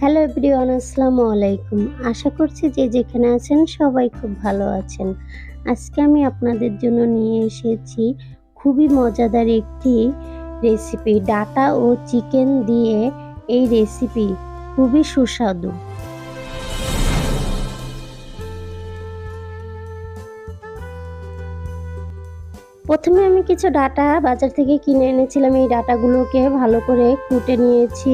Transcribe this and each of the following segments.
Hello everyone, আসসালামু আলাইকুম। আশা করছি যে যেখানে আছেন সবাই খুব ভালো আছেন। আজকে আমি আপনাদের জন্য নিয়ে এসেছি খুবই মজাদার একটি রেসিপি। ডাটা ও চিকেন দিয়ে এই রেসিপি খুবই সুস্বাদু। প্রথমে আমি কিছু ডাটা বাজার থেকে কিনে এনেছিলাম। এই ডাটাগুলোকে ভালো করে কুটে নিয়েছি।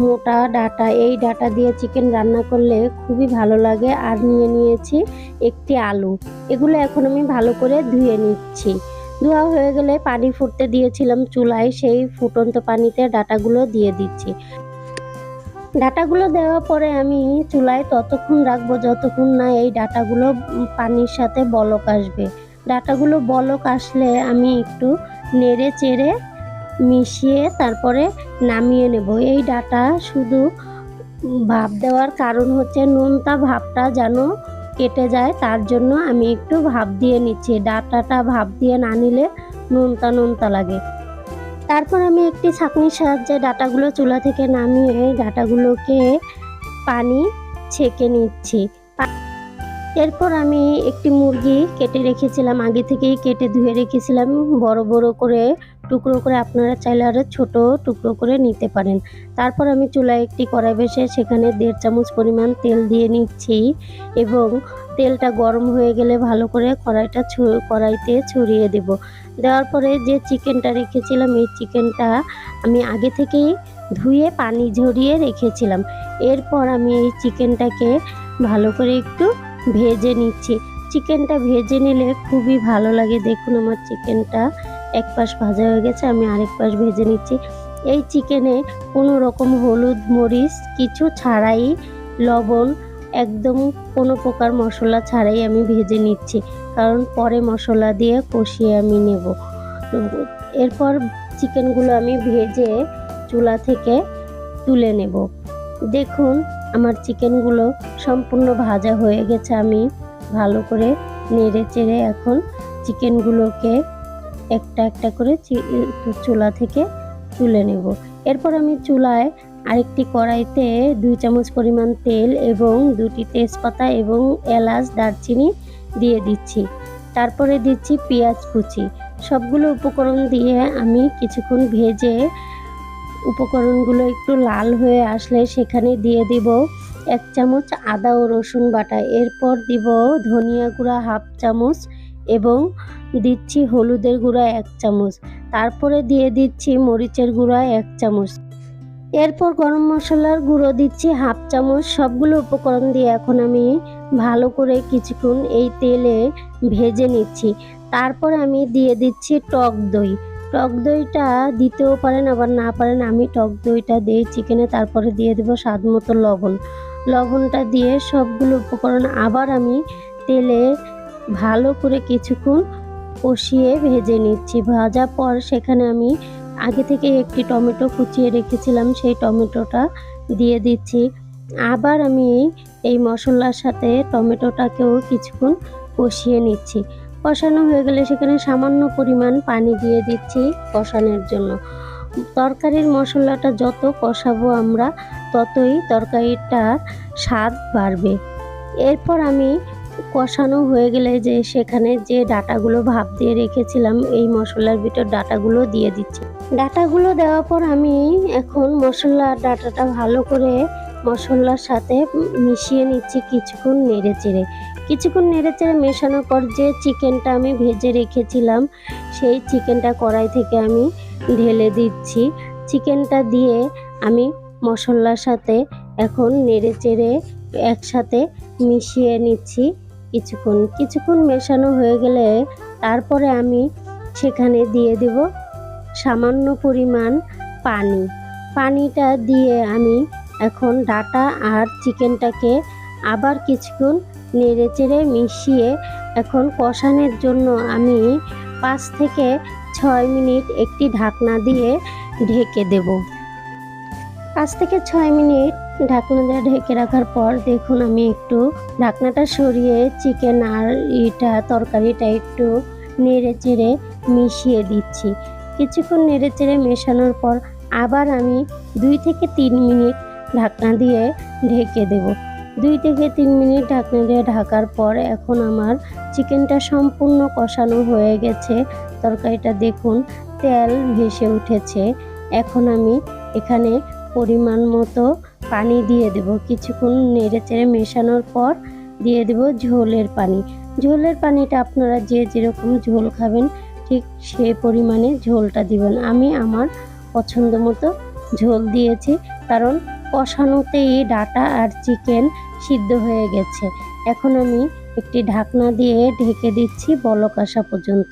মোটা ডাটা, এই ডাটা দিয়ে চিকেন রান্না করলে খুবই ভালো লাগে। আর নিয়ে নিয়েছি একটি আলু। এগুলো এখন আমি ভালো করে ধুয়ে নিচ্ছি। ধোয়া হয়ে গেলে পানি ফুটতে দিয়েছিলাম চুলায়, সেই ফুটন্ত পানিতে ডাটাগুলো দিয়ে দিচ্ছি। ডাটাগুলো দেওয়ার পরে আমি চুলায় ততক্ষণ রাখবো যতক্ষণ না এই ডাটাগুলো পানির সাথে বলক আসবে। ডাটাগুলো বলক আসলে আমি একটু নেড়ে চেড়ে মিশিয়ে তারপরে নামিয়ে নেব। এই ডাটা শুধু ভাপ দেওয়ার কারণ হচ্ছে নোনতা ভাপটা যেন কেটে যায়, তার জন্য আমি একটু ভাপ দিয়ে নিচ্ছি। ডাটাটা ভাপ দিয়ে না নিলে নোনতা নোনতা লাগে। তারপর আমি একটি ছাঁকনির সাহায্যে ডাটাগুলো চুলা থেকে নামিয়ে ডাটাগুলোকে পানি ছেঁকে নিচ্ছি। এরপর আমি একটি মুরগি কেটে রেখেছিলাম, আগে থেকেই কেটে ধুয়ে রেখেছিলাম বড় বড় করে টুকরো করে। আপনারা চাইলে আরও ছোট টুকরো করে নিতে পারেন। তারপর আমি চুলায় একটি কড়াই বসিয়ে সেখানে 1.5 চামচ পরিমাণ তেল দিয়ে নিচ্ছি এবং তেলটা গরম হয়ে গেলে ভালো করে কড়াইতে ছড়িয়ে দেব। দেওয়ার পরে যে চিকেনটা রেখেছিলাম, এই চিকেনটা আমি আগে থেকেই ধুয়ে পানি ঝরিয়ে রেখেছিলাম। এরপর আমি এই চিকেনটাকে ভালো করে একটু ভেজে নিচ্ছি। চিকেনটা ভেজে নিলে খুবই ভালো লাগে। দেখুন আমার চিকেনটা এক পাশ ভাজা হয়ে গেছে, আমি আরেক পাশ ভেজে নিচ্ছি। এই চিকেনে কোনো রকম হলুদ মরিচ কিছু ছাড়াই, লবণ একদম কোনো প্রকার মশলা ছাড়াই আমি ভেজে নিচ্ছি, কারণ পরে মশলা দিয়ে কষিয়ে আমি নেব। এরপর চিকেনগুলো আমি ভেজে চুলা থেকে তুলে নেব। দেখুন আমার চিকেনগুলো সম্পূর্ণ ভাজা হয়ে গেছে। আমি ভালো করে নেড়ে চেড়ে এখন চিকেনগুলোকে একটা একটা করে চুলা থেকে তুলে নেব। এরপর আমি চুলায় আরেকটি কড়াইতে 2 চামচ পরিমাণ তেল এবং 2টি তেজপাতা এবং এলাচ দারচিনি দিয়ে দিচ্ছি। তারপরে দিচ্ছি পেঁয়াজ কুচি। সবগুলো উপকরণ দিয়ে আমি কিছুক্ষণ ভেজে উপকরণগুলো একটু লাল হয়ে আসলে সেখানে দিয়ে দিব 1 চামচ আদা ও রসুন বাটা। এরপর দিব ধনিয়া গুঁড়া 1/2 চামচ এবং দিচ্ছি হলুদের গুঁড়া 1 চামচ। তারপরে দিয়ে দিচ্ছি মরিচের গুঁড়া 1 চামচ। এরপর গরম মশলার গুঁড়ো দিচ্ছি 1/2 চামচ। সবগুলো উপকরণ দিয়ে এখন আমি ভালো করে কিছুক্ষণ এই তেলে ভেজে নিচ্ছি। তারপর আমি দিয়ে দিচ্ছি টক দই। টক দইটা দিতেও পারেন আবার না পারেন, আমি টক দইটা দিই চিকেনে। তারপরে দিয়ে দেব স্বাদ মতো লবণ। লবণটা দিয়ে সবগুলো উপকরণ আবার আমি তেলে ভালো করে কিছুক্ষণ কষিয়ে ভেজে নিচ্ছি। ভাজার পর সেখানে আমি আগে থেকে একটি টমেটো কুচিয়ে রেখেছিলাম, সেই টমেটোটা দিয়ে দিচ্ছি। আবার আমি এই মশলার সাথে টমেটোটাকেও কিছুক্ষণ কষিয়ে নিচ্ছি। কষানো হয়ে গেলে সেখানে সামান্য পরিমাণ পানি দিয়ে দিচ্ছি কষানোর জন্য। তরকারির মশলাটা যত কষাবো আমরা ততই তরকারিটার স্বাদ বাড়বে। এরপর আমি কষানো হয়ে গেলে সেখানে যে ডাটাগুলো ভাপ দিয়ে রেখেছিলাম, এই মশলার ভিতর ডাটাগুলো দিয়ে দিচ্ছি। ডাটাগুলো দেওয়ার পর আমি এখন মশলার ডাটাটা ভালো করে মশলার সাথে মিশিয়ে নিচ্ছি কিছুক্ষণ নেড়ে চেড়ে মেশানোর পর যে চিকেনটা আমি ভেজে রেখেছিলাম, সেই চিকেনটা কড়াই থেকে আমি ঢেলে দিচ্ছি। চিকেনটা দিয়ে আমি মশলার সাথে এখন নেড়ে চেড়ে একসাথে মিশিয়ে নিচ্ছি কিছুক্ষণ মেশানো হয়ে গেলে তারপরে আমি সেখানে দিয়ে দেব সামান্য পরিমাণ পানিটা দিয়ে আমি এখন ডাটা আর চিকেনটাকে আবার কিছুক্ষণ নেড়ে চেড়ে মিশিয়ে এখন কষানোর জন্য আমি 5 থেকে 6 মিনিট একটি ঢাকনা দিয়ে ঢেকে দেব। 5 থেকে 6 মিনিট ঢাকনা দিয়ে ঢেকে রাখার পর দেখুন আমি একটু ঢাকনাটা সরিয়ে চিকেন আর তরকারিটা একটু নেড়ে চেড়ে মিশিয়ে দিচ্ছি। কিছুক্ষণ নেড়ে চেড়ে মেশানোর পর আবার আমি 2 থেকে 3 মিনিট ঢাকনা দিয়ে ঢেকে দেব। 2 থেকে 3 মিনিট ঢাকনা দিয়ে ঢাকার পর এখন আমার চিকেনটা সম্পূর্ণ কষানো হয়ে গেছে। তরকারিটা দেখুন তেল ভেসে উঠেছে। এখন আমি এখানে পরিমাণ মতো পানি দিয়ে দেব। কিছুক্ষণ নেড়েচেড়ে মেশানোর পর দিয়ে দেব ঝোলের পানি। ঝোলের পানিটা আপনারা যে যেরকম ঝোল খাবেন ঠিক সে পরিমাণে ঝোলটা দিবেন। আমি আমার পছন্দ মতো ঝোল দিয়েছি, কারণ কষানোতেই ডাঁটা আর চিকেন সিদ্ধ হয়ে গেছে। এখন আমি একটি ঢাকনা দিয়ে ঢেকে দিচ্ছি বলক আসা পর্যন্ত।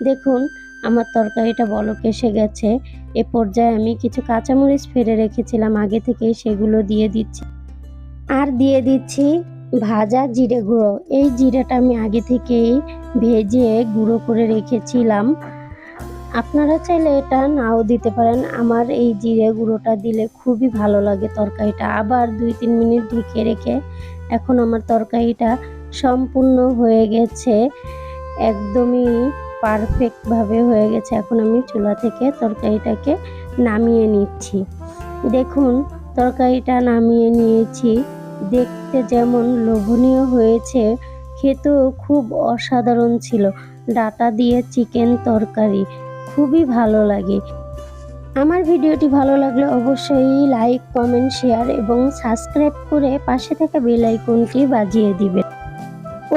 দেখুন আমার তরকারিটা বলক এসে গেছে। এ পর্যায়ে আমি কিছু কাঁচামরিচ ফেলে রেখেছিলাম আগে থেকেই, সেগুলো দিয়ে দিচ্ছি। আর দিয়ে দিচ্ছি ভাজা জিরে গুঁড়ো। এই জিরাটা আমি আগে থেকেই ভেজে গুঁড়ো করে রেখেছিলাম। আপনারা চাইলে এটা নাও দিতে পারেন। আমার এই জিরে গুঁড়োটা দিলে খুবই ভালো লাগে তরকারিটা। আবার 2-3 মিনিট ঢেকে রেখে এখন আমার তরকারিটা সম্পূর্ণ হয়ে গেছে, একদমই পারফেক্টভাবে হয়ে গেছে। এখন আমি চুলা থেকে তরকারিটাকে নামিয়ে নিচ্ছি। দেখুন তরকারিটা নামিয়ে নিয়েছি। দেখতে যেমন লোভনীয় হয়েছে, খেতেও খুব অসাধারণ ছিল। ডাঁটা দিয়ে চিকেন তরকারি খুবই ভালো লাগে। আমার ভিডিওটি ভালো লাগলে অবশ্যই লাইক, কমেন্ট, শেয়ার এবং সাবস্ক্রাইব করে পাশে থাকা বেল আইকনটি বাজিয়ে দিবেন।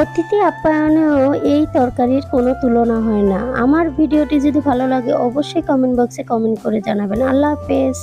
অতিথি আপ্যায়নেও এই তরকারির কোনো তুলনা হয় না। আমার ভিডিওটি যদি ভালো লাগে অবশ্যই কমেন্ট বক্সে কমেন্ট করে জানাবেন। আল্লাহ হাফেজ।